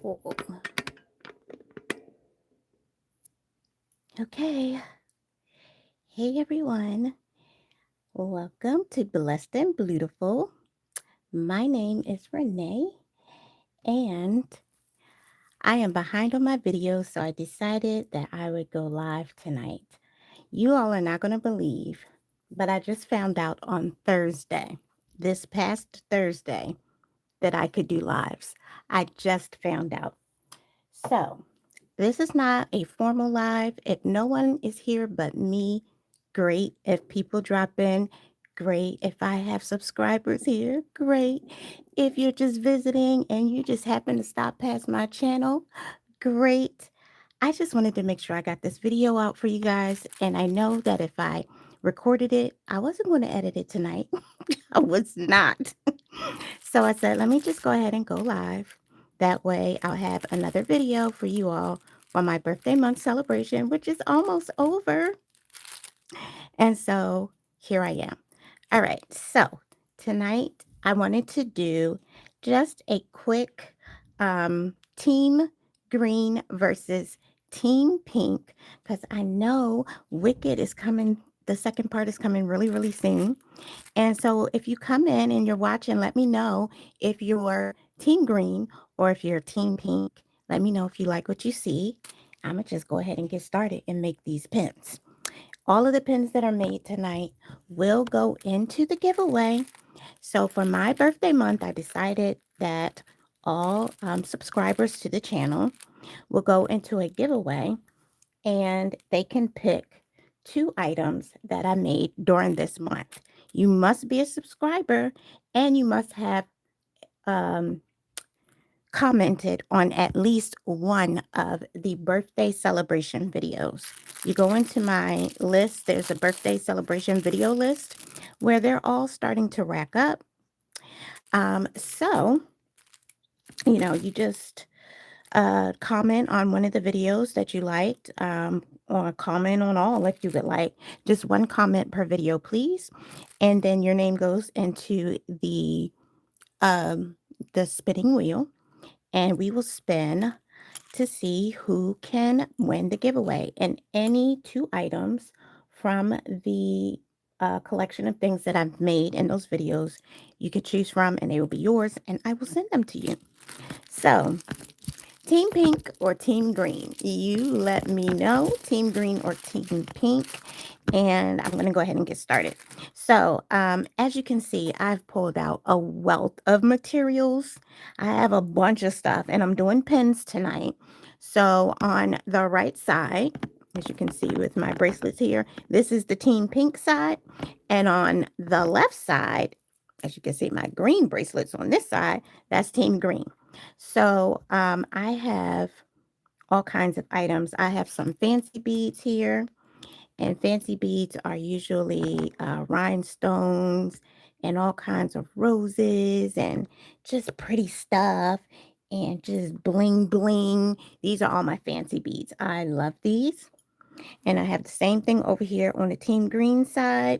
Oh, okay. Hey everyone. Welcome to Blessed and Beautiful. My name is Renee and I am behind on my videos, so I decided that I would go live tonight. You all are not going to believe, but I just found out on Thursday, this past Thursday, that I could do lives. I just found out. So, this is not a formal live. If no one is here but me, great. If people drop in, great. If I have subscribers here, great. If you're just visiting and you just happen to stop past my channel, great. I just wanted to make sure I got this video out for you guys. And I know that if I recorded it, I wasn't going to edit it tonight. I was not. So I said, let me just go ahead and go live. That way I'll have another video for you all for my birthday month celebration, which is almost over. And so here I am. All right. So tonight I wanted to do just a quick team green versus team pink because I know Wicked is coming. The second part is coming really, really soon. And so if you come in and you're watching, let me know if you're team green or if you're team pink. Let me know if you like what you see. I'm going to just go ahead and get started and make these pins. All of the pins that are made tonight will go into the giveaway. So for my birthday month, I decided that all subscribers to the channel will go into a giveaway and they can pick 2 items that I made during this month. You must be a subscriber and you must have um, commented on at least one of the birthday celebration videos. You go into my list, there's a birthday celebration video list where they're all starting to rack up. So, you just comment on one of the videos that you liked, or comment on all if you would like. Just one comment per video, please. And then your name goes into the spinning wheel, and we will spin to see who can win the giveaway. And any 2 items from the collection of things that I've made in those videos, you can choose from, and they will be yours, and I will send them to you. So, Team pink or team green? You let me know, team green or team pink. And I'm going to go ahead and get started. So, as you can see, I've pulled out a wealth of materials. I have a bunch of stuff and I'm doing pins tonight. So on the right side, as you can see with my bracelets here, this is the team pink side. And on the left side, as you can see, my green bracelets on this side, that's team green. So I have all kinds of items. I have some fancy beads here, and fancy beads are usually rhinestones and all kinds of roses and just pretty stuff and just bling bling. These are all my fancy beads. I love these. And I have the same thing over here on the team green side.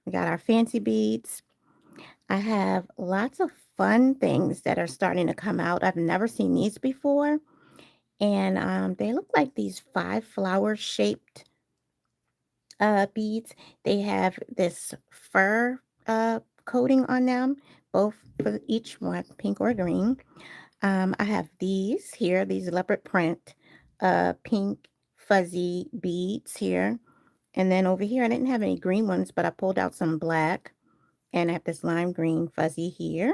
We got our fancy beads. I have lots of fun things that are starting to come out. I've never seen these before. And they look like these 5 flower shaped beads. They have this fur coating on them, both for each one, pink or green. I have these here, these leopard print pink fuzzy beads here. And then over here, I didn't have any green ones, but I pulled out some black. And I have this lime green fuzzy here.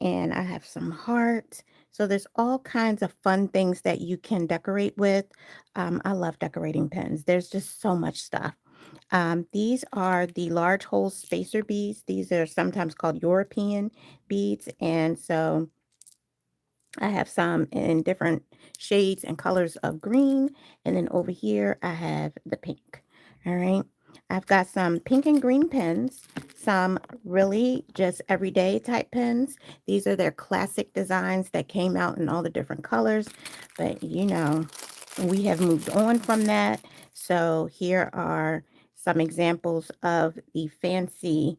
And I have some hearts. So there's all kinds of fun things that you can decorate with. I love decorating pins. There's just so much stuff. These are the large hole spacer beads. These are sometimes called European beads. And so I have some in different shades and colors of green. And then over here, I have the pink. All right. I've got some pink and green pens, some really just everyday type pens. These are their classic designs that came out in all the different colors. But we have moved on from that. So here are some examples of the fancy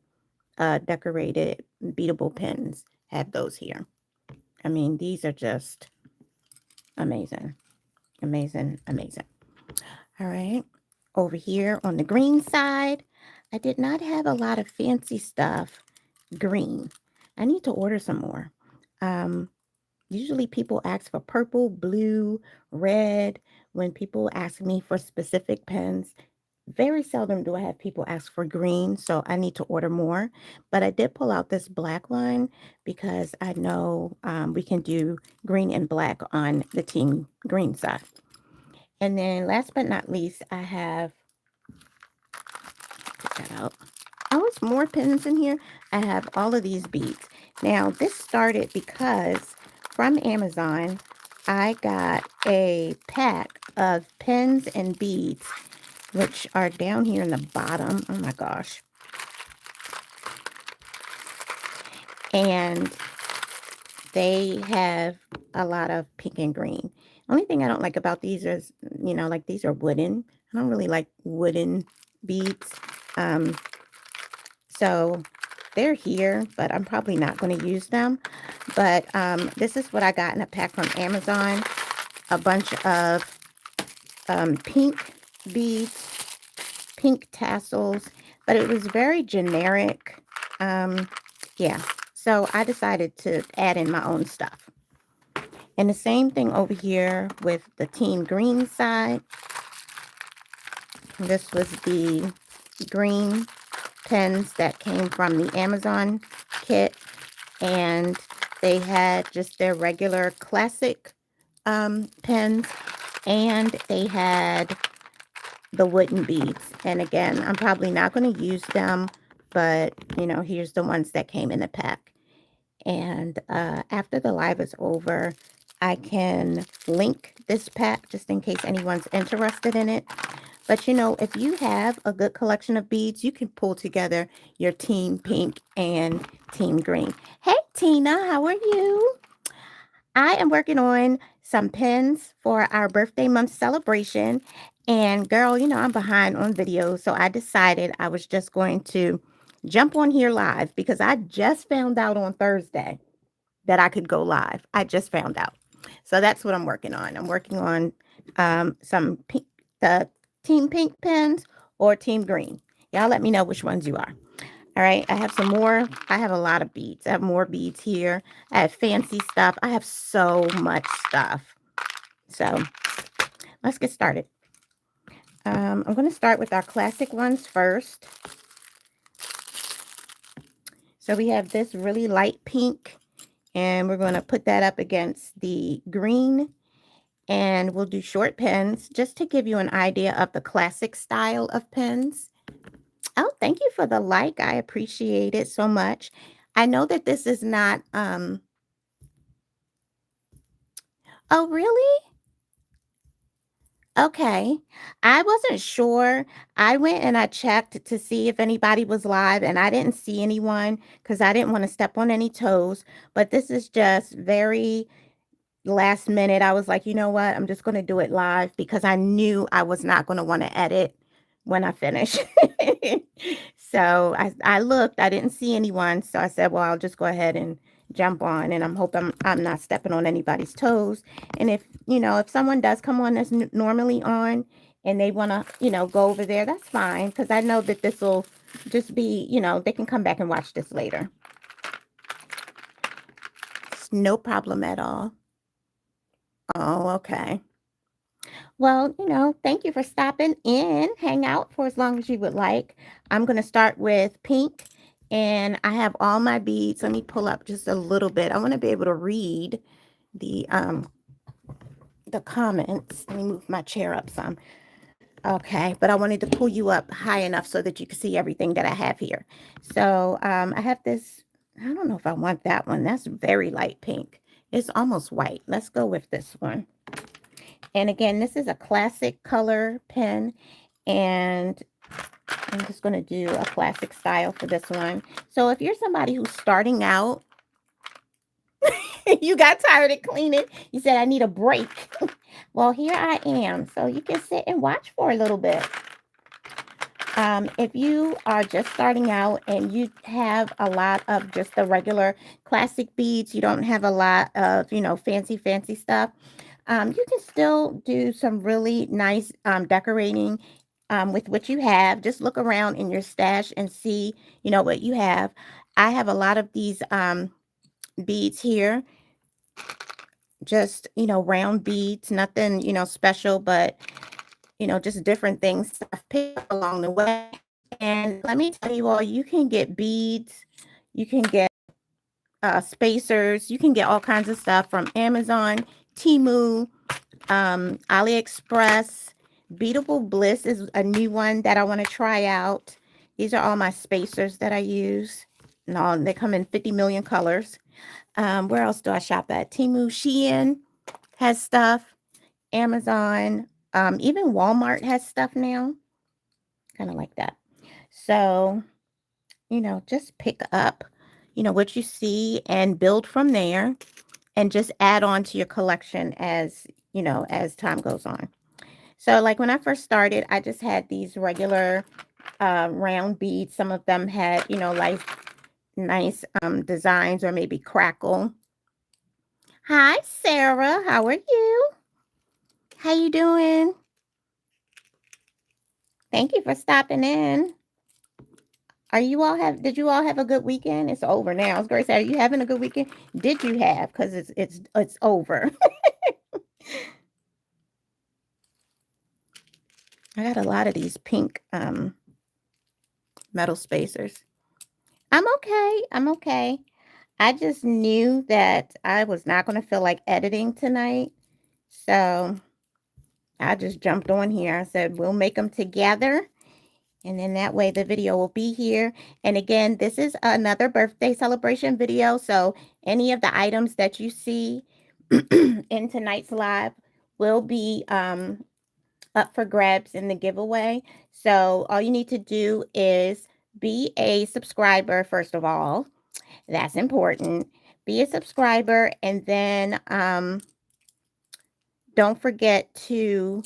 decorated beadable pens. Have those here. I mean, these are just Amazing, amazing, amazing. All right. Over here on the green side, I did not have a lot of fancy stuff green. I need to order some more. Um, Usually people ask for purple, blue, red. When people ask me for specific pens, very seldom do I have people ask for green, so I need to order more. But I did pull out this black one because I know we can do green and black on the team green side. And then last but not least, I have, get that out. Oh, it's more pens in here. I have all of these beads. Now, this started because from Amazon, I got a pack of pens and beads, which are down here in the bottom. Oh my gosh. And they have a lot of pink and green. Only thing I don't like about these is, like these are wooden. I don't really like wooden beads. So they're here, but I'm probably not going to use them. But this is what I got in a pack from Amazon. A bunch of pink beads, pink tassels, but it was very generic. Yeah, so I decided to add in my own stuff. And the same thing over here with the team green side. This was the green pens that came from the Amazon kit, and they had just their regular classic pens, and they had the wooden beads. And again, I'm probably not going to use them, but here's the ones that came in the pack. And after the live is over, I can link this pack just in case anyone's interested in it. But if you have a good collection of beads, you can pull together your team pink and team green. Hey, Tina, how are you? I am working on some pins for our birthday month celebration. And girl, I'm behind on videos. So I decided I was just going to jump on here live because I just found out on Thursday that I could go live. I just found out. So that's what I'm working on. I'm working on some pink, the team pink pens or team green. Y'all let me know which ones you are. All right, I have some more. I have a lot of beads. I have more beads here. I have fancy stuff. I have so much stuff. So let's get started. I'm going to start with our classic ones first. So we have this really light pink, and we're going to put that up against the green, and we'll do short pens just to give you an idea of the classic style of pens. Oh, thank you for the like. I appreciate it so much. I know that this is not, oh, really? Okay. I wasn't sure. I went and I checked to see if anybody was live, and I didn't see anyone because I didn't want to step on any toes. But this is just very last minute. I was like, you know what? I'm just going to do it live because I knew I was not going to want to edit when I finish. So I looked, I didn't see anyone. So I said, well, I'll just go ahead and jump on, and I'm hoping I'm not stepping on anybody's toes. And if someone does come on that's normally on and they want to, go over there, that's fine. Because I know that this will just be, they can come back and watch this later. It's no problem at all. Oh, okay. Well, thank you for stopping in. Hang out for as long as you would like. I'm going to start with pink, and I have all my beads. Let me pull up just a little bit. I want to be able to read the comments. Let me move my chair up some. Okay, but I wanted to pull you up high enough so that you can see everything that I have here. So I have this. I don't know if I want that one. That's very light pink. It's almost white. Let's go with this one. And again, this is a classic color pen, and I'm just going to do a classic style for this one. So if you're somebody who's starting out, you got tired of cleaning, you said, I need a break. Well, here I am. So you can sit and watch for a little bit. If you are just starting out and you have a lot of just the regular classic beads, you don't have a lot of, fancy stuff, You can still do some really nice decorating with what you have. Just look around in your stash and see, what you have. I have a lot of these beads here, just, round beads, nothing, special, but, just different things I've picked up along the way. And let me tell you all, you can get beads, you can get spacers, you can get all kinds of stuff from Amazon, Temu, AliExpress. Beatable Bliss is a new one that I want to try out. These are all my spacers that I use. No, they come in 50 million colors. Where else do I shop at? Temu, Shein has stuff. Amazon, even Walmart has stuff now. Kind of like that. So, just pick up, what you see and build from there and just add on to your collection as, as time goes on. So like when I first started, I just had these regular round beads. Some of them had, like nice designs or maybe crackle. Hi, Sarah. How are you? How you doing? Thank you for stopping in. Did you all have a good weekend? It's over now. I was going to say, are you having a good weekend? Did you have? Because it's over. I got a lot of these pink metal spacers. I'm okay. I just knew that I was not going to feel like editing tonight. So I just jumped on here. I said, we'll make them together. And then that way the video will be here. And again, this is another birthday celebration video. So any of the items that you see in tonight's live will be up for grabs in the giveaway. So all you need to do is be a subscriber, first of all. That's important. Be a subscriber, and then don't forget to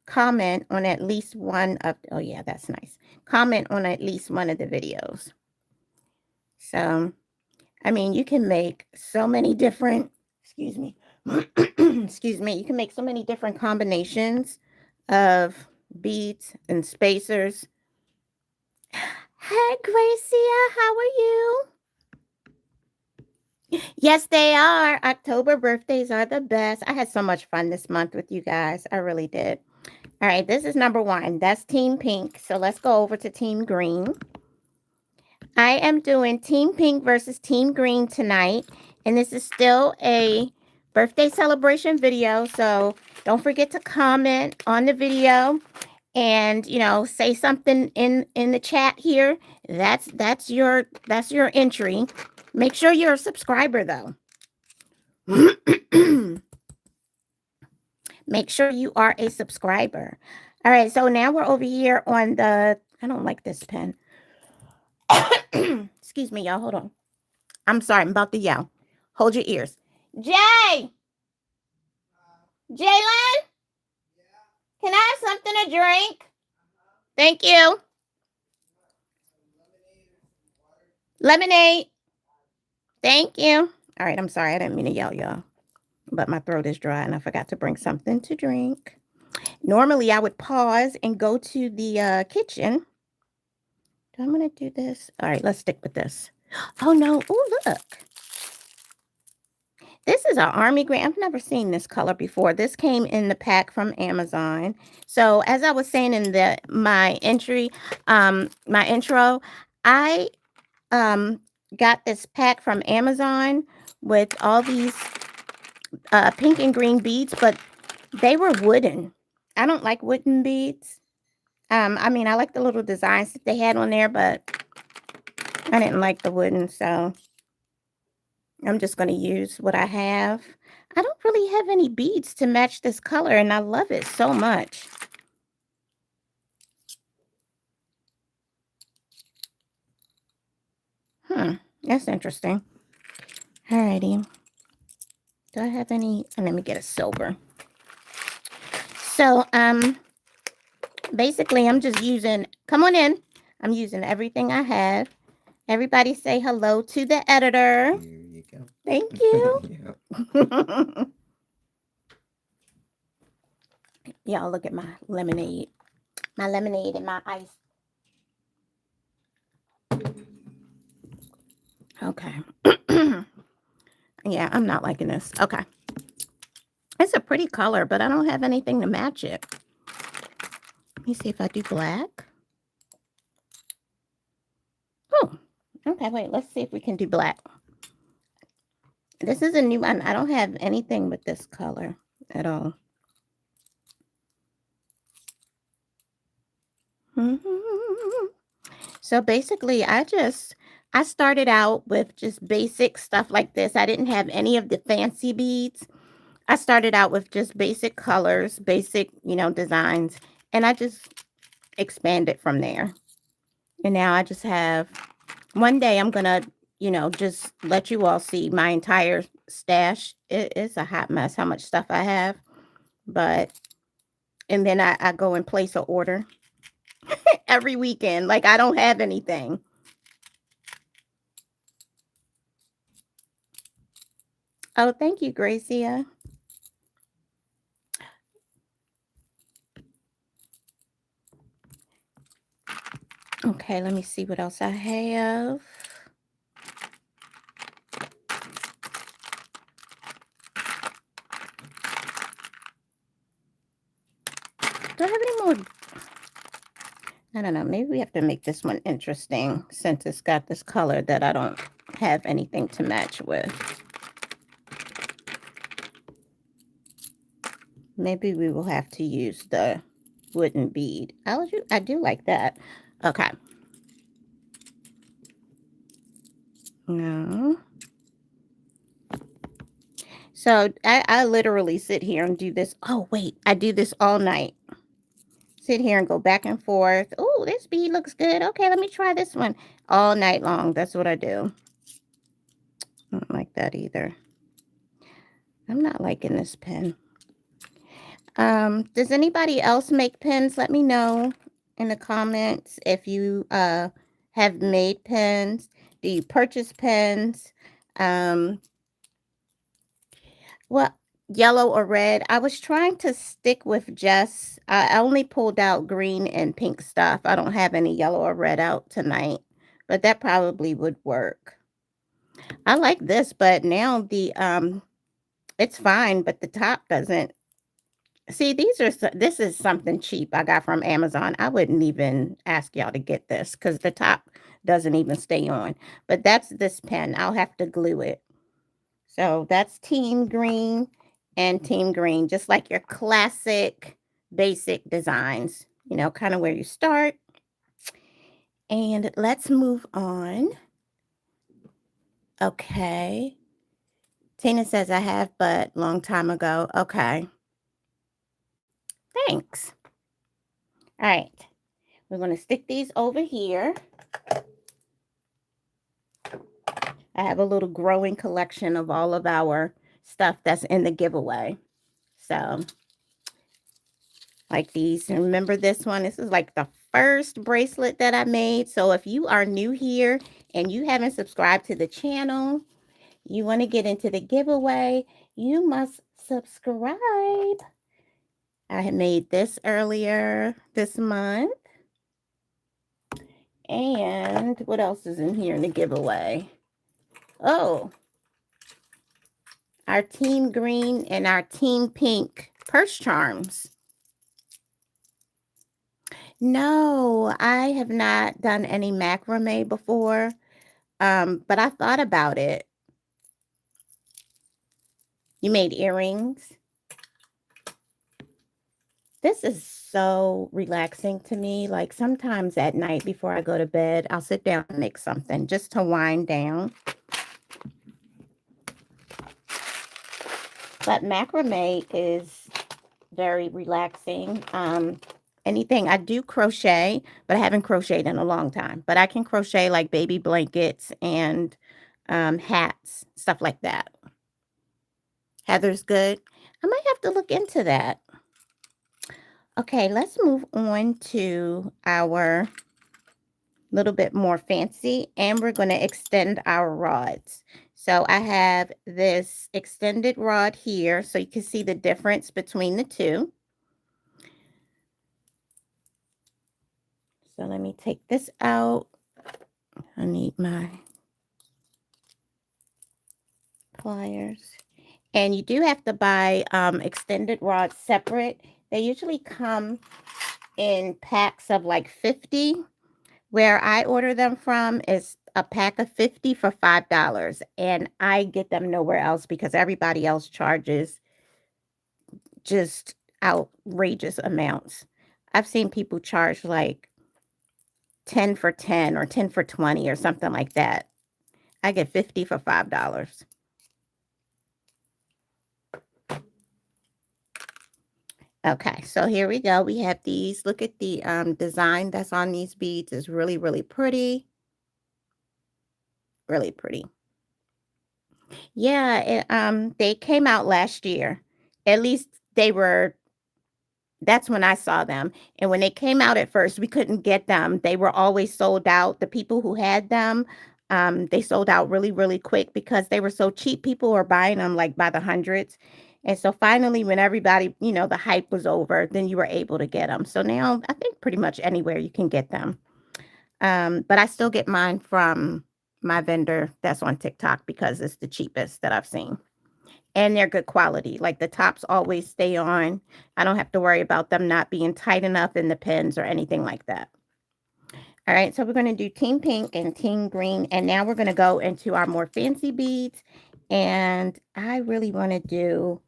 comment on at least one of, oh yeah, that's nice. Comment on at least one of the videos. So, I mean, you can make so many different, excuse me, excuse me, you can make so many different combinations of beads and spacers. Hey, Gracia, how are you? Yes, they are. October birthdays are the best. I had so much fun this month with you guys. I really did. All right, this is number 1. That's Team Pink. So let's go over to Team Green. I am doing Team Pink versus Team Green tonight. And this is still a birthday celebration video. So don't forget to comment on the video and, say something in the chat here. That's your entry. Make sure you're a subscriber, though. Make sure you are a subscriber. All right, so now we're over here on the, I don't like this pen. Excuse me, y'all. Hold on. I'm sorry. I'm about to yell. Hold your ears. Jay! Jalen? Can I have something to drink? Thank you. Lemonade. Thank you. All right, I'm sorry. I didn't mean to yell, y'all. But my throat is dry and I forgot to bring something to drink. Normally, I would pause and go to the kitchen. I'm going to do this. All right, let's stick with this. Oh, no. Oh, look. This is our army green. I've never seen this color before. This came in the pack from Amazon. So as I was saying in my intro, I got this pack from Amazon with all these pink and green beads, but they were wooden. I don't like wooden beads. I mean, I like the little designs that they had on there, but I didn't like the wooden, so I'm just going to use what I have. I don't really have any beads to match this color, and I love it so much. That's interesting. Alrighty. Do I have any? Let me get a silver. So, basically, I'm just using, come on in. I'm using everything I have. Everybody say hello to the editor. Here you go. Thank you. Yeah. Y'all look at my lemonade. My lemonade and my ice. Okay. Yeah, I'm not liking this. Okay. It's a pretty color, but I don't have anything to match it. Let me see if I do black. Oh, okay. Wait, let's see if we can do black. This is a new one. I don't have anything with this color at all. So basically, I started out with just basic stuff like this. I didn't have any of the fancy beads. I started out with just basic colors, basic, designs, and I just expanded from there. And now I just have one day I'm going to, just let you all see my entire stash. It's a hot mess how much stuff I have. But, and then I go and place an order every weekend. Like I don't have anything. Oh, thank you, Gracia. Okay, let me see what else I have. Do I have any more? I don't know. Maybe we have to make this one interesting since it's got this color that I don't have anything to match with. Maybe we will have to use the wooden bead. I do like that. Okay. No. So I literally sit here and do this. Oh, wait. I do this all night. Sit here and go back and forth. Oh, this bead looks good. Okay, let me try this one. All night long. That's what I do. I don't like that either. I'm not liking this pen. Does anybody else make pens? Let me know in the comments if you have made pens. Do you purchase pens? Well, yellow or red. I was trying to stick with just, I only pulled out green and pink stuff. I don't have any yellow or red out tonight, but that probably would work. I like this, but now it's fine, but the top doesn't. See, this is something cheap I got from Amazon. I wouldn't even ask y'all to get this because the top doesn't even stay on. But that's this pen. I'll have to glue it. So that's Team Green and Team Green, just like your classic basic designs, kind of where you start. And let's move on. Okay. Tina says I have, but long time ago. Okay. Thanks. All right. We're going to stick these over here. I have a little growing collection of all of our stuff that's in the giveaway. So, like these. And remember this one? This is like the first bracelet that I made. So, if you are new here and you haven't subscribed to the channel, you want to get into the giveaway, you must subscribe. I had made this earlier this month. And what else is in here in the giveaway? Oh, our Team Green and our Team Pink purse charms. No, I have not done any macrame before, but I thought about it. You made earrings. This is so relaxing to me. Like sometimes at night before I go to bed, I'll sit down and make something just to wind down. But macrame is very relaxing. Anything I do crochet, but I haven't crocheted in a long time. But I can crochet like baby blankets and hats, stuff like that. Heather's good. I might have to look into that. Okay, let's move on to our little bit more fancy, and we're going to extend our rods. So I have this extended rod here, so you can see the difference between the two. So let me take this out. I need my pliers. And you do have to buy extended rods separate. They usually come in packs of like 50. Where I order them from is a pack of 50 for $5. And I get them nowhere else because everybody else charges just outrageous amounts. I've seen people charge like 10 for 10 or 10 for 20 or something like that. I get 50 for $5. Okay, so here we go. We have these. Look at the design that's on these beads. It's really, really pretty. Really pretty. Yeah, they came out last year. At least that's when I saw them. And when they came out at first, we couldn't get them. They were always sold out. The people who had them, they sold out really, really quick because they were so cheap. People were buying them like by the hundreds. And so finally, when everybody, the hype was over, then you were able to get them. So now I think pretty much anywhere you can get them. But I still get mine from my vendor that's on TikTok because it's the cheapest that I've seen. And they're good quality. Like the tops always stay on. I don't have to worry about them not being tight enough in the pins or anything like that. All right, so we're going to do Team Pink and Team Green. And now we're going to go into our more fancy beads. And I really want to do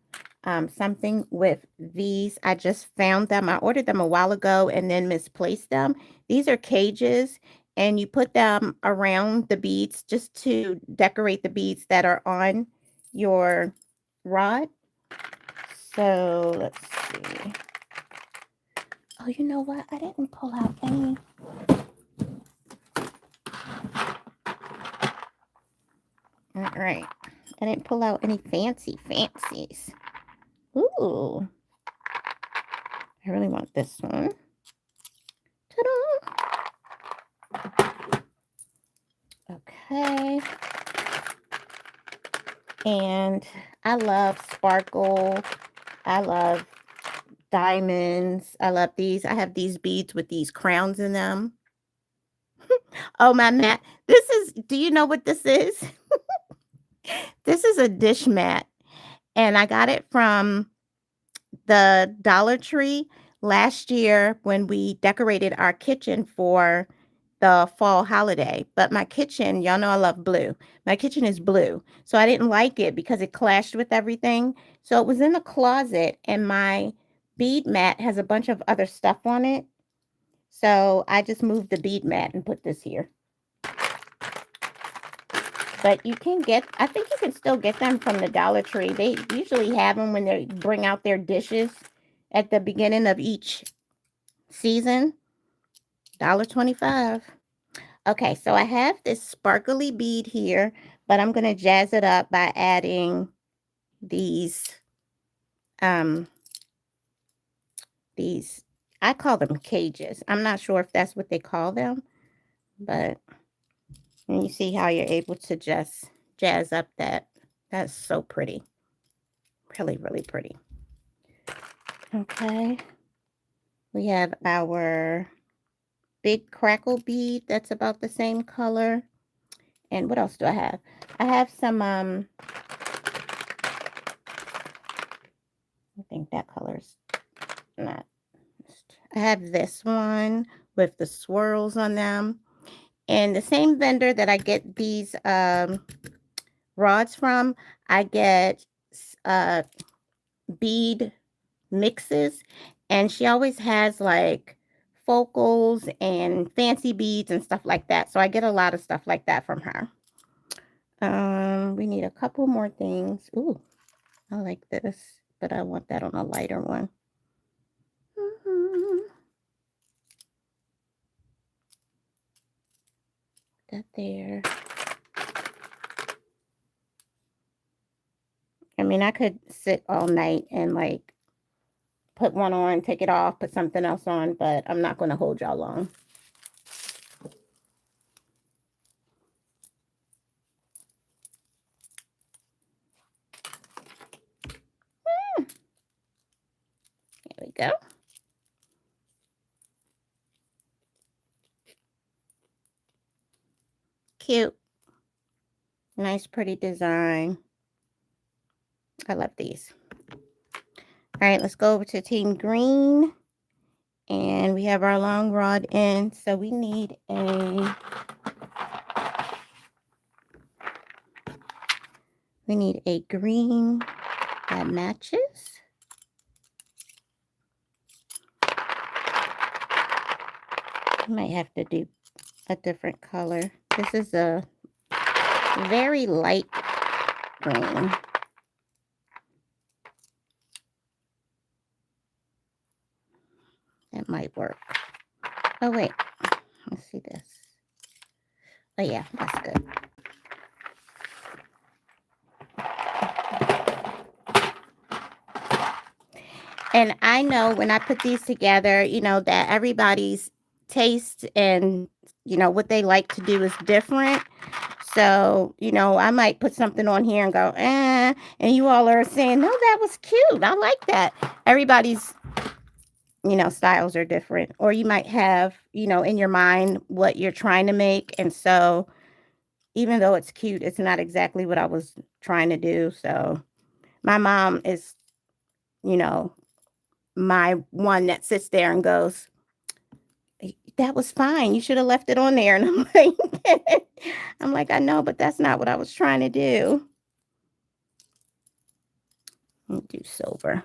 something with these. I just found them. I ordered them a while ago and then misplaced them. These are cages. And you put them around the beads just to decorate the beads that are on your rod. So let's see. Oh, you know what? I didn't pull out any. All right. I didn't pull out any fancies. Ooh. I really want this one. Ta-da! Okay. And I love sparkle. I love diamonds. I love these. I have these beads with these crowns in them. Oh, my mat. Do you know what this is? This is a dish mat. And I got it from the Dollar Tree last year when we decorated our kitchen for the fall holiday. But my kitchen, y'all know I love blue. My kitchen is blue. So I didn't like it because it clashed with everything. So it was in the closet and my bead mat has a bunch of other stuff on it. So I just moved the bead mat and put this here. But I think you can still get them from the Dollar Tree. They usually have them when they bring out their dishes at the beginning of each season. $1.25. Okay, so I have this sparkly bead here, but I'm going to jazz it up by adding these, I call them cages. I'm not sure if that's what they call them, but and you see how you're able to just jazz up that's so pretty. Really, really pretty. Okay. We have our big crackle bead that's about the same color. And what else do I have? I have some, I think that color's not. I have this one with the swirls on them. And the same vendor that I get these rods from, I get bead mixes. And she always has like focals and fancy beads and stuff like that. So I get a lot of stuff like that from her. We need a couple more things. Ooh, I like this, but I want that on a lighter one. That there. I mean, I could sit all night and like put one on, take it off, put something else on, but I'm not going to hold y'all long. Cute. Nice, pretty design. I love these. All right, let's go over to Team Green. And we have our long rod end. So we need a green that matches. I might have to do a different color. This is a very light green. That might work. Oh, wait. Let's see this. Oh, yeah, that's good. And I know when I put these together, you know, that everybody's taste and, you know, what they like to do is different. So, you know, I might put something on here and go, and you all are saying, no, that was cute. I like that. Everybody's, you know, styles are different. Or you might have, you know, in your mind what you're trying to make. And so even though it's cute, it's not exactly what I was trying to do. So my mom is, you know, my one that sits there and goes, that was fine. You should have left it on there. And I'm like, I know, but that's not what I was trying to do. Let me do silver.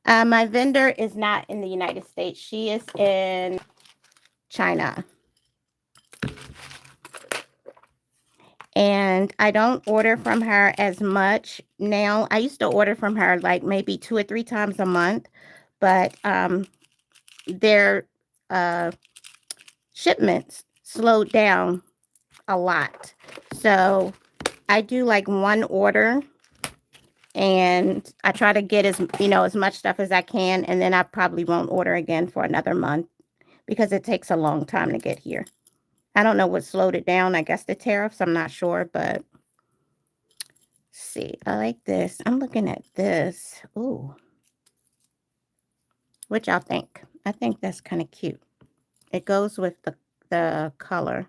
My vendor is not in the United States. She is in China. And I don't order from her as much now. I used to order from her like maybe 2 or 3 times a month, but their shipments slowed down a lot. So I do like one order and I try to get as much stuff as I can, and then I probably won't order again for another month because it takes a long time to get here. I don't know what slowed it down. I guess the tariffs, I'm not sure, but see, I like this. I'm looking at this. Ooh. What y'all think? I think that's kind of cute. It goes with the color.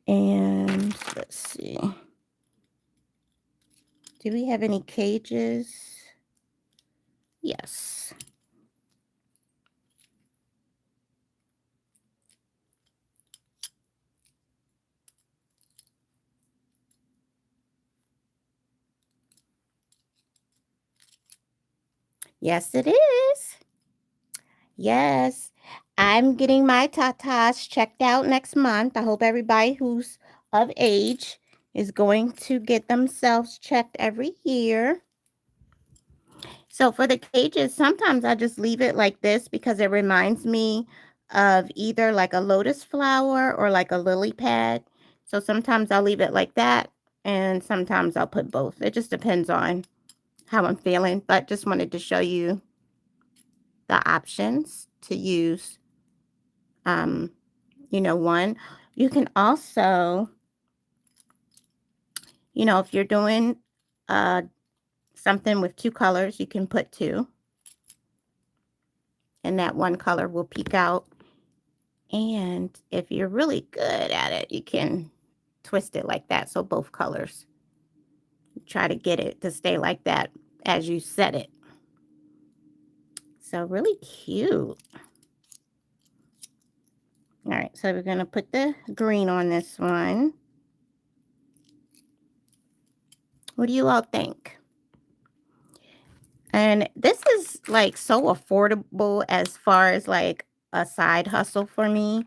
And let's see. Do we have any cages? Yes. Yes, it is. Yes. I'm getting my tatas checked out next month. I hope everybody who's of age is going to get themselves checked every year. So for the cages, sometimes I just leave it like this because it reminds me of either like a lotus flower or like a lily pad. So sometimes I'll leave it like that, and sometimes I'll put both. It just depends on how I'm feeling, but just wanted to show you the options to use. You know, one. You can also, you know, if you're doing something with 2 colors, you can put 2. And that one color will peek out. And if you're really good at it, you can twist it like that. So both colors. Try to get it to stay like that as you set it. So really cute. All right, so we're going to put the green on this one. What do you all think? And this is like so affordable as far as like a side hustle for me.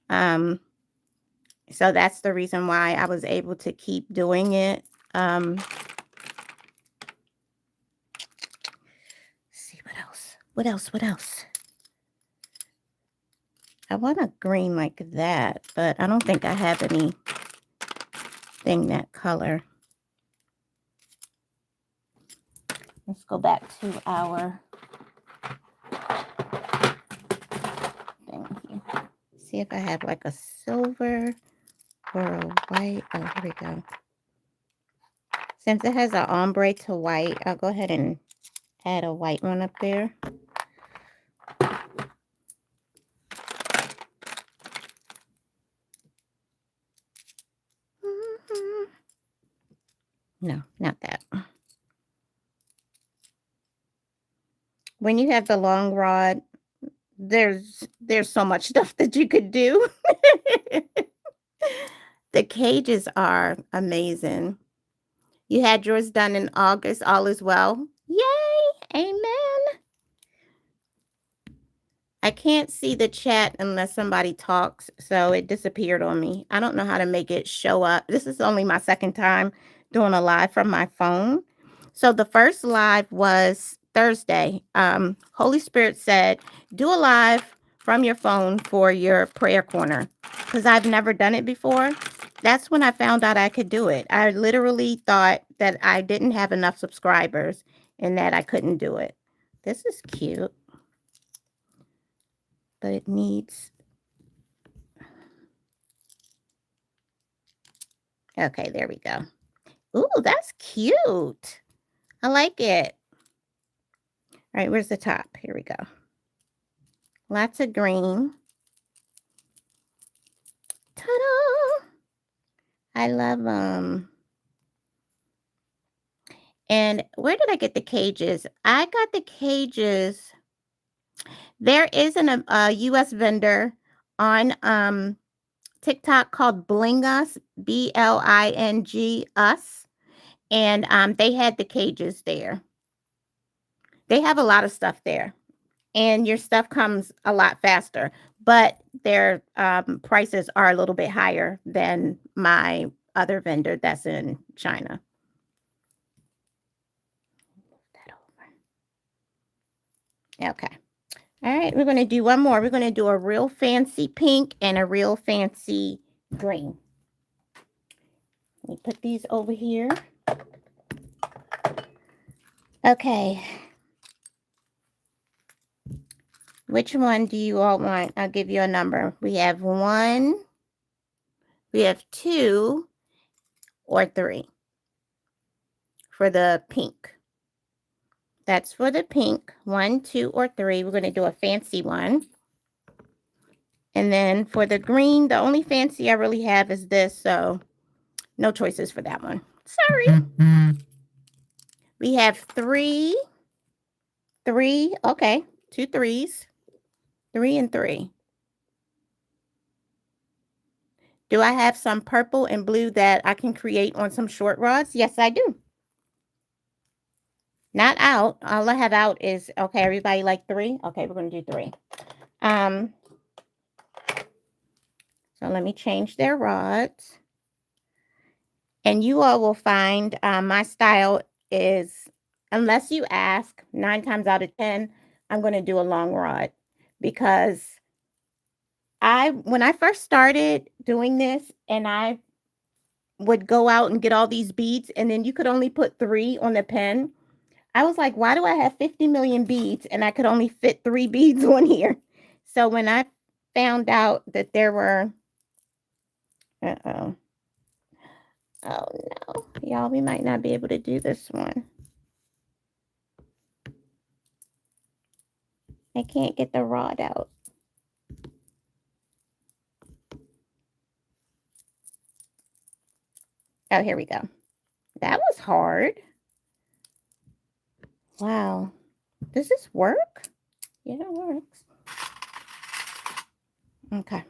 So that's the reason why I was able to keep doing it. See what else? What else? I want a green like that, but I don't think I have anything that color. Let's go back to our thing here. See if I have like a silver or a white. Oh, here we go. Since it has an ombre to white, I'll go ahead and add a white one up there. No, not that. When you have the long rod, there's so much stuff that you could do. The cages are amazing. You had yours done in August, all is well. Yay! Amen. I can't see the chat unless somebody talks, so it disappeared on me. I don't know how to make it show up. This is only my second time doing a live from my phone. So the first live was Thursday. Holy Spirit said, do a live from your phone for your prayer corner, because I've never done it before. That's when I found out I could do it. I literally thought that I didn't have enough subscribers and that I couldn't do it. This is cute, but it needs... Okay, there we go. Ooh, that's cute. I like it. All right, where's the top? Here we go. Lots of green. Ta-da! I love them. And where did I get the cages? I got the cages. There is a US vendor on TikTok called Bling Us, BLING Us. And they had the cages there. They have a lot of stuff there. And your stuff comes a lot faster, but their prices are a little bit higher than my other vendor that's in China. Move that over. Okay. All right, we're going to do one more. We're going to do a real fancy pink and a real fancy green. Let me put these over here. Okay. Which one do you all want? I'll give you a number. We have 1, we have 2, or 3 for the pink. That's for the pink. 1, 2, or 3. We're going to do a fancy one. And then for the green, the only fancy I really have is this, so no choices for that one. Sorry. We have 3. Okay, 2 3s. 3 and 3. Do I have some purple and blue that I can create on some short rods? Yes, I do. Not out. All I have out is, okay, everybody like 3? Okay, we're going to do 3. So let me change their rods. And you all will find my style is, unless you ask, 9 times out of 10, I'm going to do a long rod. Because when I first started doing this and I would go out and get all these beads and then you could only put 3 on the pen, I was like, why do I have 50 million beads and I could only fit 3 beads on here? So when I found out that there were, oh no, y'all, we might not be able to do this one. I can't get the rod out. Oh, here we go. That was hard. Wow. Does this work? Yeah, it works. Okay.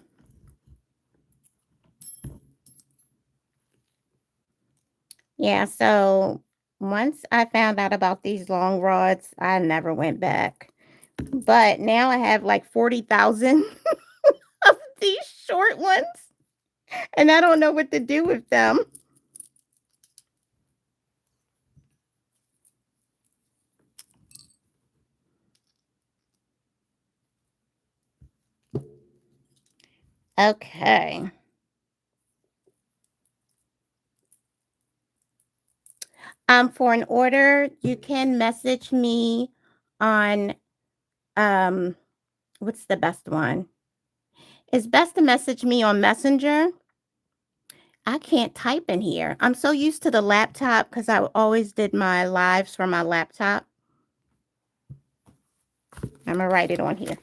Yeah, so once I found out about these long rods, I never went back. But now I have like 40,000 of these short ones, and I don't know what to do with them. Okay. For an order, you can message me on, what's the best one? It's best to message me on Messenger. I can't type in here. I'm so used to the laptop because I always did my lives from my laptop. I'm going to write it on here.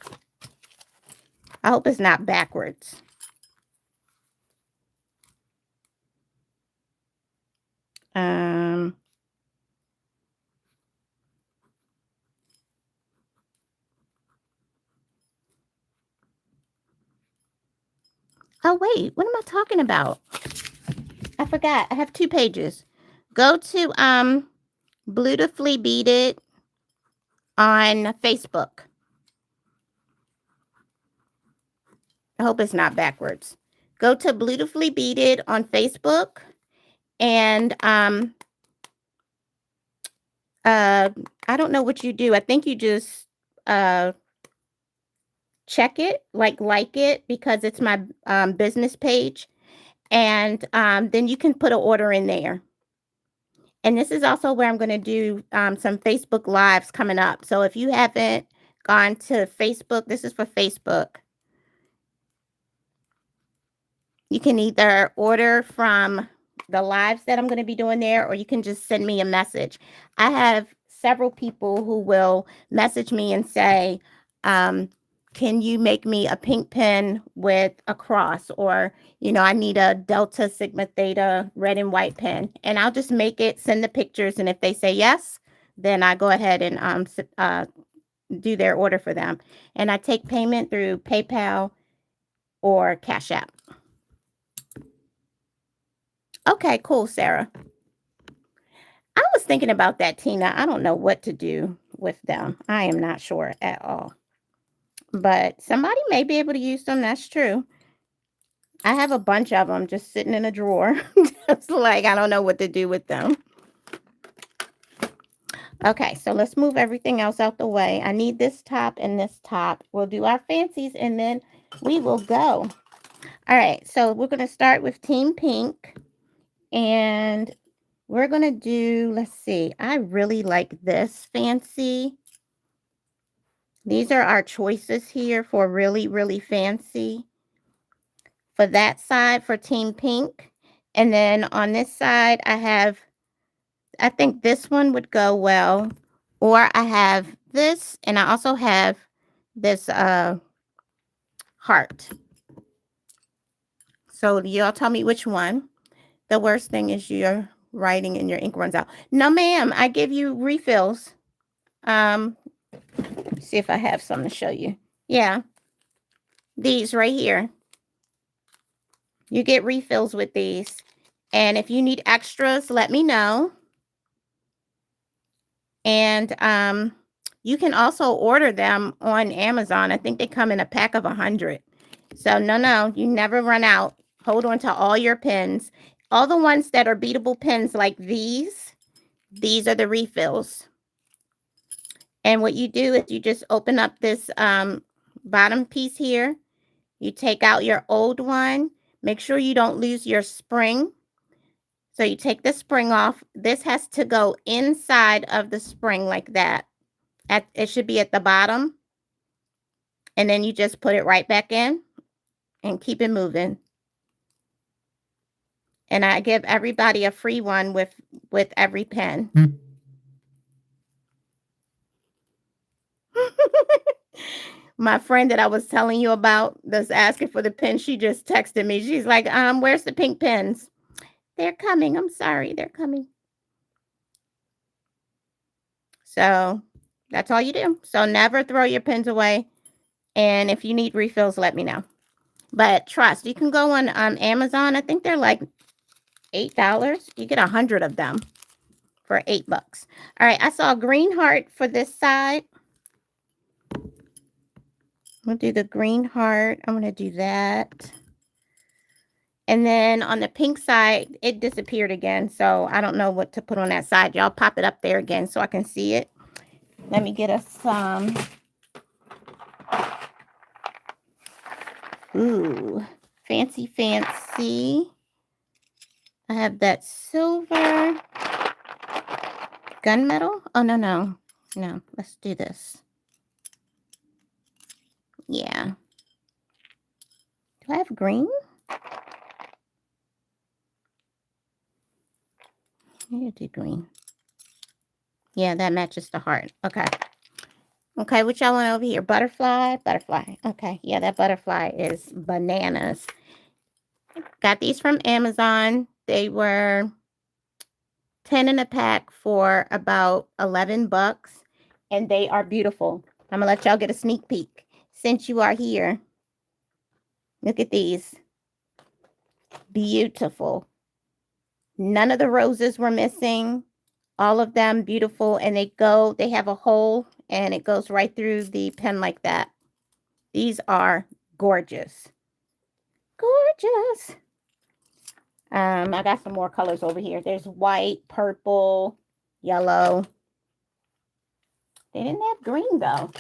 I hope it's not backwards. Oh, wait, what am I talking about? I forgot. I have 2 pages. Go to Beautifully Beaded on Facebook. I hope it's not backwards. Go to Beautifully Beaded on Facebook, and I don't know what you do. I think you just check it, like it, because it's my business page, and then you can put an order in there. And this is also where I'm going to do some Facebook Lives coming up. So if you haven't gone to Facebook, this is for Facebook. You can either order from the lives that I'm going to be doing there, or you can just send me a message. I have several people who will message me and say, can you make me a pink pen with a cross? Or, I need a Delta Sigma Theta red and white pen. And I'll just make it, send the pictures. And if they say yes, then I go ahead and do their order for them. And I take payment through PayPal or Cash App. Okay, cool, Sarah. I was thinking about that, Tina. I don't know what to do with them. I am not sure at all. But somebody may be able to use them. That's true. I have a bunch of them just sitting in a drawer. Just like I don't know what to do with them. Okay, so let's move everything else out the way. I need this top and this top. We'll do our fancies and then we will go. All right, so we're going to start with Team Pink. And we're going to do, let's see, I really like this fancy. These are our choices here for really, really fancy. For that side, for Team Pink. And then on this side, I think this one would go well. Or I have this, and I also have this heart. So y'all tell me which one. The worst thing is you're writing and your ink runs out. No, ma'am, I give you refills. See if I have some to show you. Yeah. These right here. You get refills with these. And if you need extras, let me know. And you can also order them on Amazon. I think they come in a pack of 100. So no, you never run out. Hold on to all your pens. All the ones that are beatable pens like these are the refills. And what you do is you just open up this bottom piece here. You take out your old one. Make sure you don't lose your spring. So you take the spring off. This has to go inside of the spring like that. It should be at the bottom. And then you just put it right back in and keep it moving. And I give everybody a free one with every pen. My friend that I was telling you about that's asking for the pen, she just texted me. She's like, where's the pink pens? They're coming. I'm sorry. They're coming. So that's all you do. So never throw your pens away. And if you need refills, let me know. But trust, you can go on Amazon. I think they're like $8. You get 100 of them for $8. All right, I saw a green heart for this side. We'll do the green heart. I'm going to do that. And then on the pink side, it disappeared again. So I don't know what to put on that side. Y'all pop it up there again so I can see it. Let me get us some. Ooh, fancy, fancy. I have that silver gunmetal. Oh, no. Let's do this. Yeah. Do I have green? I do green. Yeah, that matches the heart. Okay. Okay, what y'all want over here? Butterfly? Butterfly. Okay, yeah, that butterfly is bananas. Got these from Amazon. They were 10 in a pack for about 11 bucks. And they are beautiful. I'm going to let y'all get a sneak peek. Since you are here, look at these. Beautiful. None of the roses were missing. All of them beautiful. And they have a hole and it goes right through the pen like that. These are gorgeous. Gorgeous. I got some more colors over here. There's white, purple, yellow. They didn't have green though.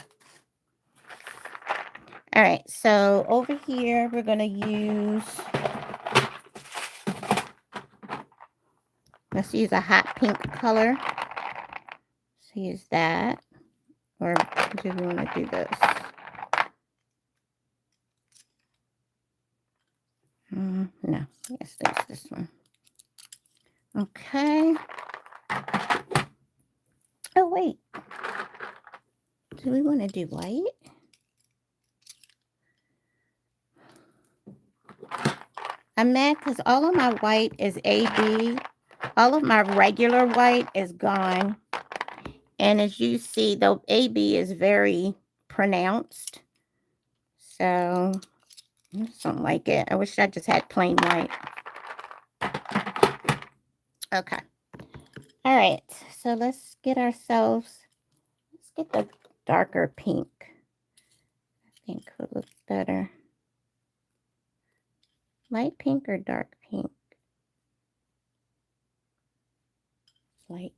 All right, so over here we're gonna use, let's use a hot pink color. Let's use that. Or do we want to do this? No, let's use this one. Okay. Oh, wait. Do we want to do white? I'm mad because all of my white is AB. All of my regular white is gone. And as you see, the AB is very pronounced. So I just don't like it. I wish I just had plain white. Okay. All right. So let's get the darker pink. I think would look better. Light pink or dark pink? Light.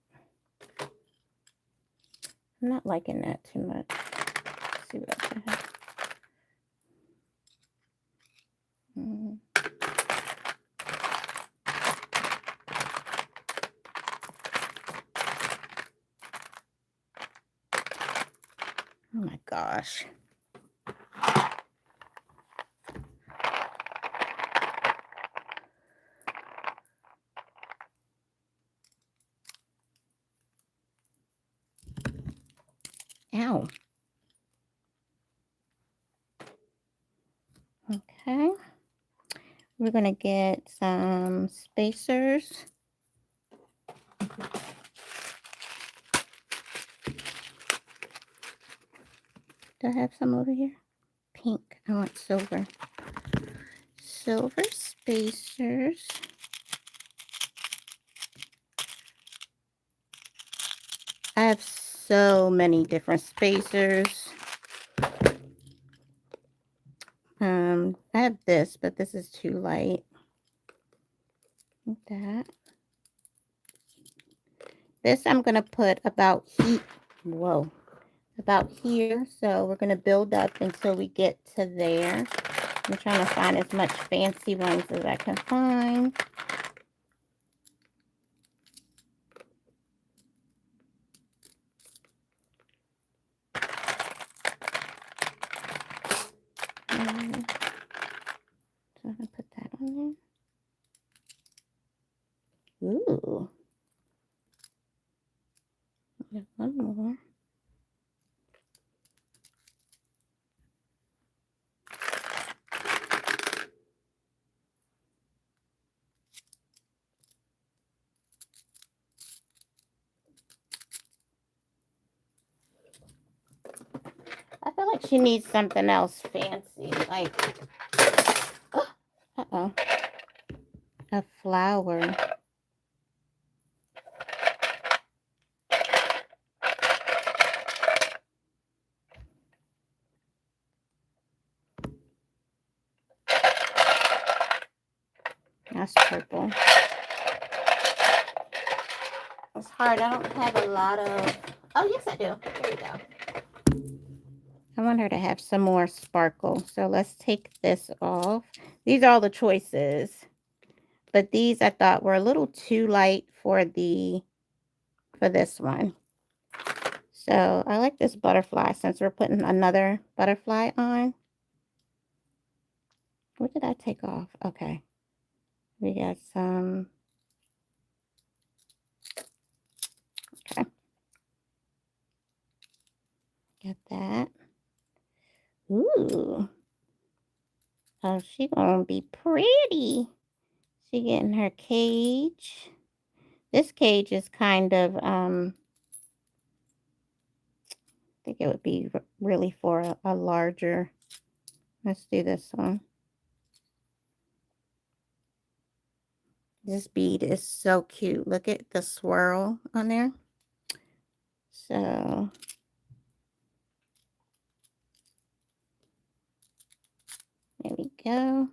I'm not liking that too much. Let's see what else I have. Oh my gosh. Ow. Okay. We're going to get some spacers. Do I have some over here? Pink. I want silver. Silver spacers. I have so many different spacers. I have this, but this is too light. Like that. This I'm going to put about about here. So we're going to build up until we get to there. I'm trying to find as much fancy ones as I can find. So I'm going to put that on there. Ooh. Got one more. I feel like she needs something else fancy, like, a flower. That's purple. It's hard. I don't have a lot of... Oh, yes, I do. There we go. I want her to have some more sparkle. So let's take this off. These are all the choices. But these I thought were a little too light for this one. So I like this butterfly since we're putting another butterfly on. What did I take off? Okay. We got some. Okay. Got that. Ooh. Oh, she gonna be pretty. She getting her cage. This cage is kind of, I think it would be really for a larger, let's do this one. This bead is so cute. Look at the swirl on there. So there we go.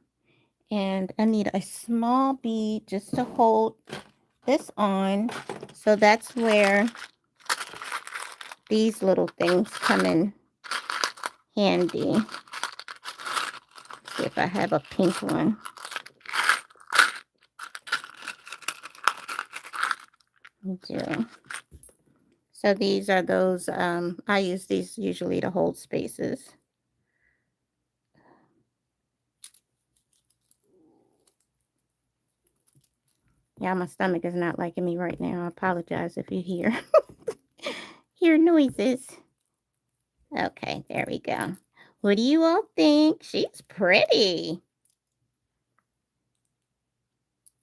And I need a small bead just to hold this on. So that's where these little things come in handy. See if I have a pink one. I do. So these are those, I use these usually to hold spaces. Yeah, my stomach is not liking me right now. I apologize if you hear noises. Okay, there we go. What do you all think? She's pretty.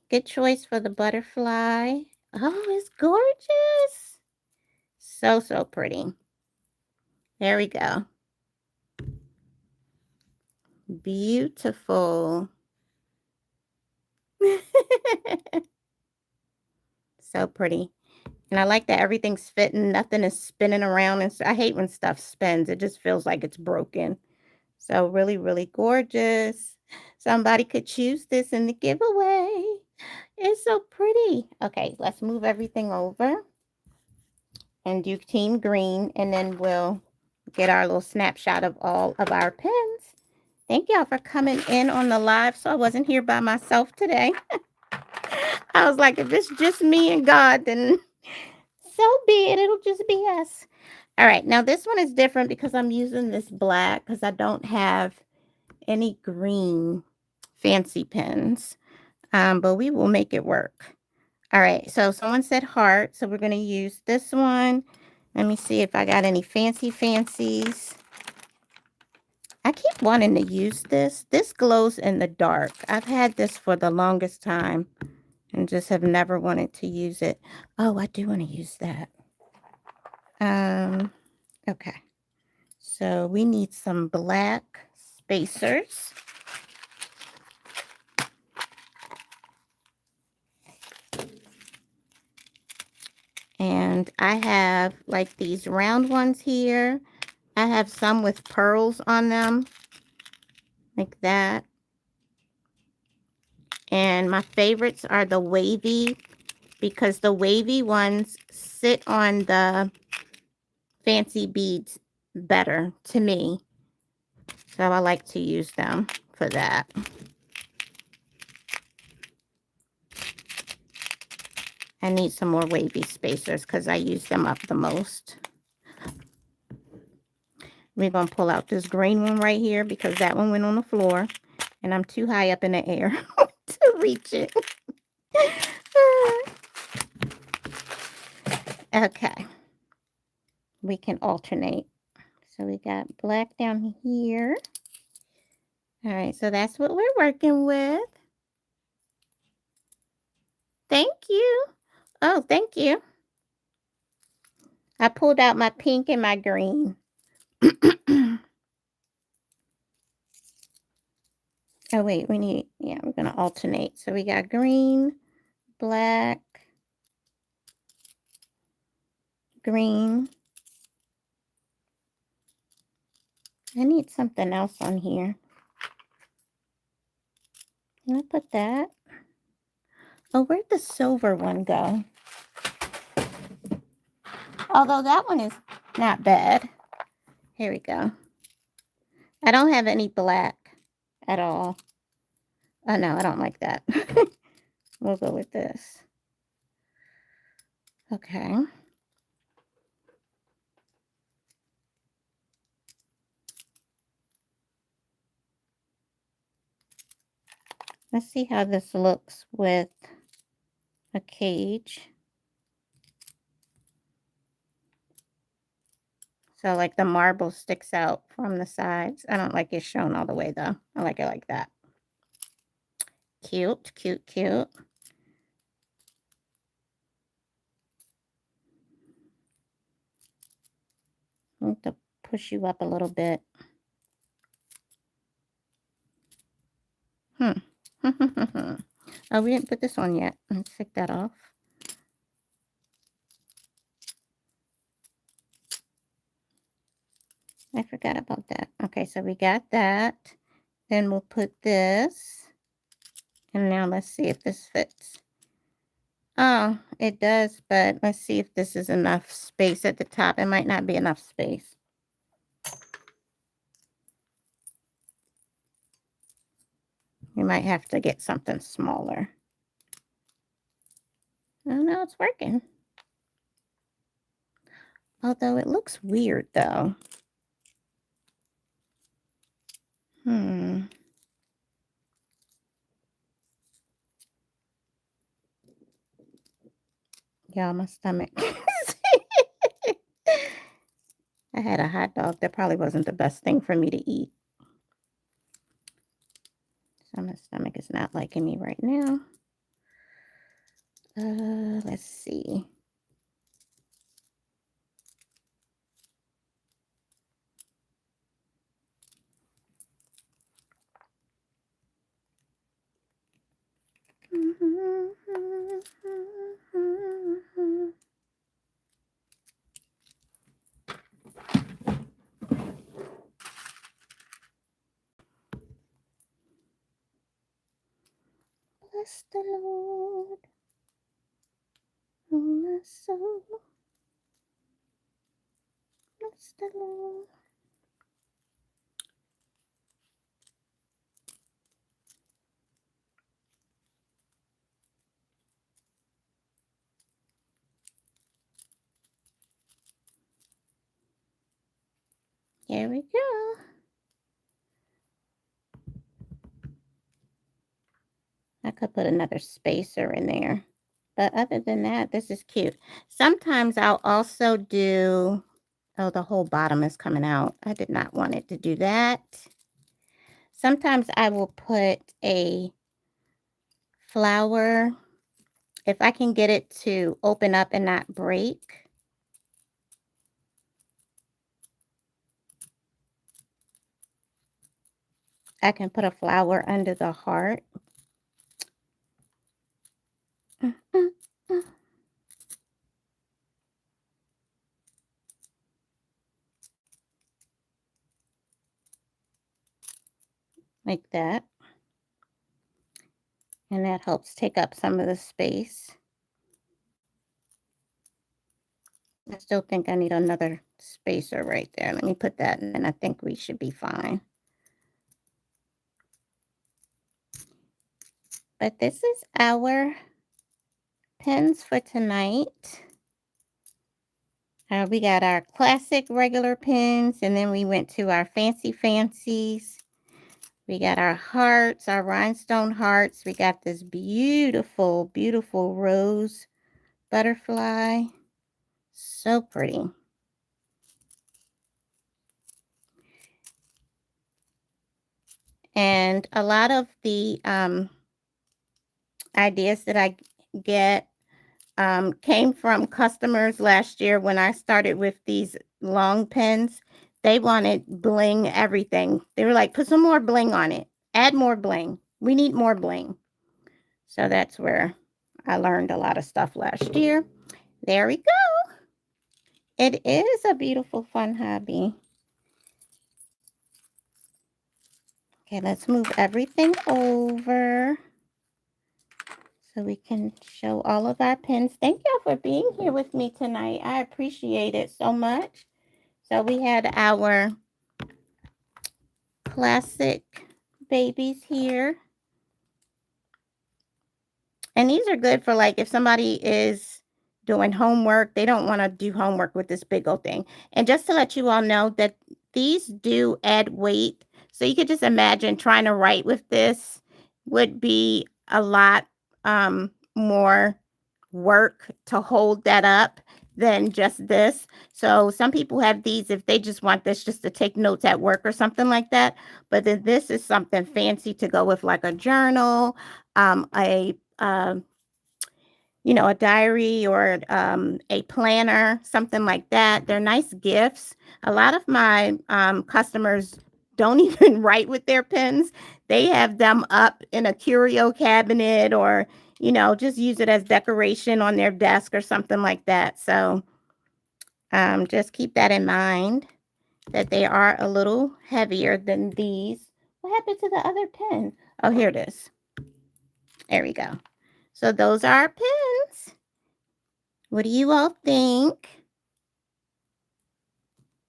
Good choice for the butterfly. Oh, it's gorgeous. So, so pretty. There we go. Beautiful. So pretty. And I like that everything's fitting. Nothing is spinning around. And I hate when stuff spins. It just feels like it's broken. So really, really gorgeous. Somebody could choose this in the giveaway. It's so pretty. Okay, let's move everything over and do team green. And then we'll get our little snapshot of all of our pins. Thank y'all for coming in on the live. So I wasn't here by myself today. I was like, if it's just me and God, then so be it. It'll just be us. All right. Now this one is different because I'm using this black because I don't have any green fancy pins. But we will make it work. All right. So someone said heart. So we're going to use this one. Let me see if I got any fancies. I keep wanting to use this. This glows in the dark. I've had this for the longest time and just have never wanted to use it. Oh, I do want to use that. Okay. So we need some black spacers. And I have like these round ones here. I have some with pearls on them, like that. And my favorites are the wavy, because the wavy ones sit on the fancy beads better to me. So I like to use them for that. I need some more wavy spacers because I use them up the most. We're going to pull out this green one right here because that one went on the floor and I'm too high up in the air to reach it. Okay. We can alternate. So we got black down here. All right, so that's what we're working with. Thank you. Oh, thank you. I pulled out my pink and my green. Oh, wait, we're going to alternate. So we got green, black, green. I need something else on here. Can I put that? Oh, where'd the silver one go? Although that one is not bad. Here we go. I don't have any black at all. Oh, no, I don't like that. We'll go with this. Okay. Let's see how this looks with a cage. So like the marble sticks out from the sides. I don't like it shown all the way though. I like it like that. Cute, cute, cute. need to push you up a little bit. Oh, we didn't put this on yet. Let's take that off. I forgot about that. Okay, so we got that. Then we'll put this. And now let's see if this fits. Oh, it does, but let's see if this is enough space at the top. It might not be enough space. We might have to get something smaller. Oh, no, it's working. Although it looks weird, though. Yeah, my stomach. I had a hot dog. That probably wasn't the best thing for me to eat. So my stomach is not liking me right now. Let's see. Bless the Lord, oh my soul. Bless the Lord. Here we go. I could put another spacer in there. But other than that, this is cute. Sometimes I'll also do, oh, the whole bottom is coming out. I did not want it to do that. Sometimes I will put a flower, if I can get it to open up and not break. I can put a flower under the heart. Like that. And that helps take up some of the space. I still think I need another spacer right there. Let me put that in, and I think we should be fine. But this is our pens for tonight. We got our classic regular pens, and then we went to our fancy fancies. We got our hearts, our rhinestone hearts. We got this beautiful, beautiful rose butterfly. So pretty. And a lot of the ideas that I get came from customers last year when I started with these long pens. They wanted bling everything. They were like, put some more bling on it. Add more bling. We need more bling. So that's where I learned a lot of stuff last year. There we go. It is a beautiful, fun hobby. Okay, let's move everything over so we can show all of our pens. Thank y'all for being here with me tonight. I appreciate it so much. So we had our classic babies here. And these are good for like if somebody is doing homework, they don't want to do homework with this big old thing. And just to let you all know that these do add weight. So you could just imagine trying to write with this would be a lot more work to hold that up than just this. So some people have these if they just want this just to take notes at work or something like that. But then this is something fancy to go with like a journal, a diary or a planner, something like that. They're nice gifts. A lot of my customers don't even write with their pens. They have them up in a curio cabinet or, just use it as decoration on their desk or something like that. So just keep that in mind, that they are a little heavier than these. What happened to the other pen? Oh, here it is. There we go. So those are our pens. What do you all think?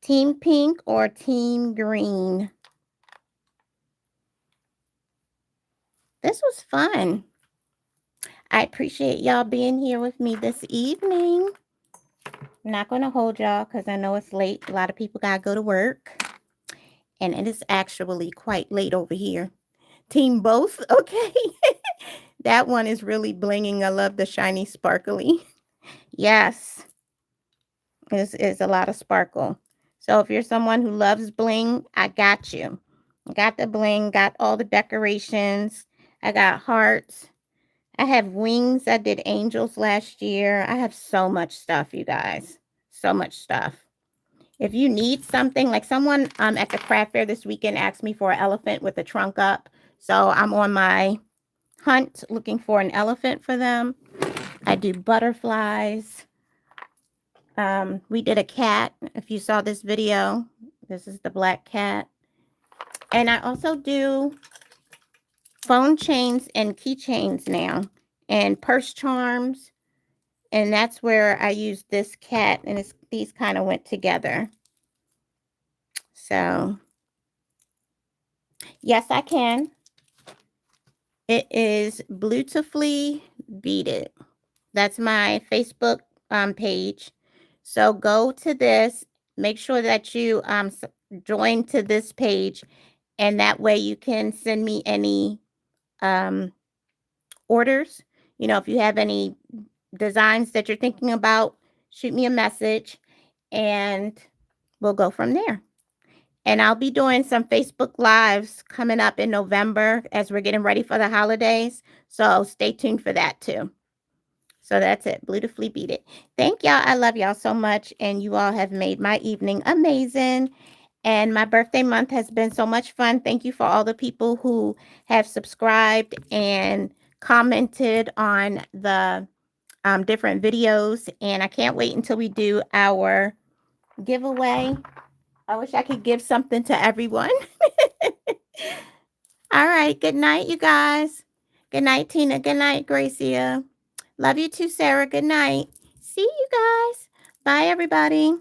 Team pink or team green? This was fun. I appreciate y'all being here with me this evening. I'm not going to hold y'all because I know it's late. A lot of people got to go to work. And it is actually quite late over here. Team both, okay. That one is really blinging. I love the shiny sparkly. Yes, is a lot of sparkle. So if you're someone who loves bling, I got you. Got the bling, got all the decorations. I got hearts. I have wings. I did angels last year. I have so much stuff, you guys. So much stuff. If you need something, like someone at the craft fair this weekend asked me for an elephant with a trunk up. So I'm on my hunt looking for an elephant for them. I do butterflies. We did a cat. If you saw this video, this is the black cat. And I also do phone chains and keychains now, and purse charms. And that's where I used this cat, and these kind of went together. So, yes, I can. It is Beautifully Beaded. That's my Facebook page. So go to this. Make sure that you join to this page, and that way you can send me any orders. If you have any designs that you're thinking about, shoot me a message and we'll go from there. And I'll be doing some Facebook Lives coming up in November as we're getting ready for the holidays. So stay tuned for that too. So that's it. Beautifully Beaded. Thank y'all. I love y'all so much. And you all have made my evening amazing. And my birthday month has been so much fun. Thank you for all the people who have subscribed and commented on the different videos. And I can't wait until we do our giveaway. I wish I could give something to everyone. All right. Good night, you guys. Good night, Tina. Good night, Gracia. Love you too, Sarah. Good night. See you guys. Bye, everybody.